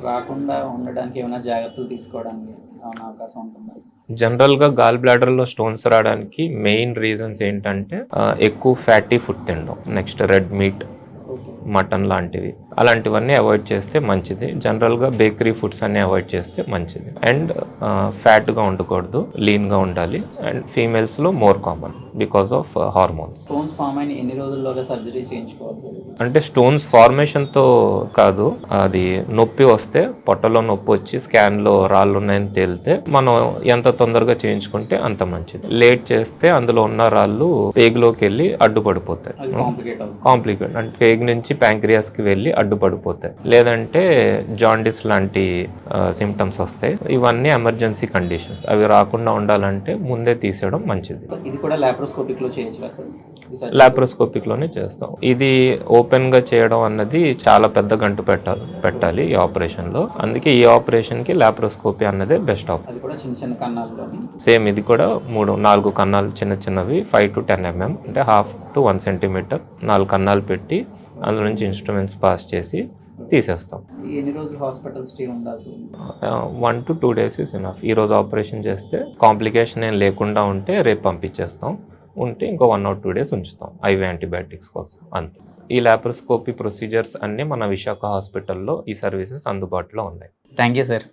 రాకుండా ఉండడానికి ఏమైనా జాగ్రత్తలు తీసుకోవడానికి ఏమైనా అవకాశం ఉంటుందా? జనరల్గా గాల్ బ్లాడర్లో స్టోన్స్ రావడానికి మెయిన్ రీజన్స్ ఏంటంటే ఎక్కువ ఫ్యాటీ ఫుడ్ తినడం, next red meat, okay. Mutton లాంటివి, అలాంటివన్నీ అవాయిడ్ చేస్తే మంచిది. జనరల్గా బేకరీ ఫుడ్స్ అన్నీ అవాయిడ్ చేస్తే మంచిది. అండ్ ఫ్యాట్గా ఉండకూడదు, లీన్గా ఉండాలి. అండ్ ఫీమేల్స్లో more common because of hormones. Stones form అయిన ఎన్ని రోజుల్లోగా సర్జరీ చేయించుకోవాలి సార్? అంటే స్టోన్స్ ఫార్మేషన్తో కాదు, అది నొప్పి వస్తే, పొట్టలో నొప్పి వచ్చి స్కాన్లో రాళ్ళు ఉన్నాయని తేలితే మనం ఎంత తొందరగా చేయించుకుంటే అంత మంచిది. లేట్ చేస్తే అందులో ఉన్న రాళ్ళు పేగులోకి వెళ్ళి అడ్డుపడిపోతాయి. అది కాంప్లికేట్ అవుతుంది. కాంప్లికేట్ అంటే పేగు నుంచి ప్యాంక్రియాస్కి వెళ్ళి అడ్డుపడిపోతాయి, లేదంటే జాండిస్ లాంటి సిమ్టమ్స్ వస్తాయి. ఇవన్నీ ఎమర్జెన్సీ కండిషన్స్. అవి రాకుండా ఉండాలంటే ముందే తీసేయడం మంచిది. ఇది కూడా లాప్రోస్కోపిక్ లో చేయొచ్చు సార్? లాప్రోస్కోపిక్లోనే చేస్తాం. ఇది ఓపెన్గా చేయడం అన్నది చాలా పెద్ద గంటు పెట్టాలి ఈ ఆపరేషన్లో. అందుకే ఈ ఆపరేషన్కి లాప్రోస్కోపీ అన్నదే బెస్ట్ ఆప్షన్. అది కూడా చిన్న చిన్న కన్నాల్లోని సేమ్ ఇది కూడా 3-4 కన్నాలు చిన్న చిన్నవి 5 to 10 mm అంటే 1/2 to 1 centimeter 4 కన్నాలు పెట్టి అందులో నుంచి ఇన్స్ట్రుమెంట్స్ పాస్ చేసి తీసేస్తాం. ఎన్ని రోజులు హాస్పిటల్ స్టే ఉండాల్సి? 1 to 2 days ఇస్ ఇనఫ్. ఈరోజు ఆపరేషన్ చేస్తే కాంప్లికేషన్ ఏం లేకుండా ఉంటే రేపు పంపించేస్తాం, ఉంటే ఇంకో 1 or 2 days ఉంచుతాం ఐవీ యాంటీబయాటిక్స్ కోసం, అంతే. ఈ లాప్రోస్కోపీ ప్రొసీజర్స్ అన్నీ మన విశాఖ హాస్పిటల్లో ఈ సర్వీసెస్ అందుబాటులో ఉన్నాయి. Thank you sir.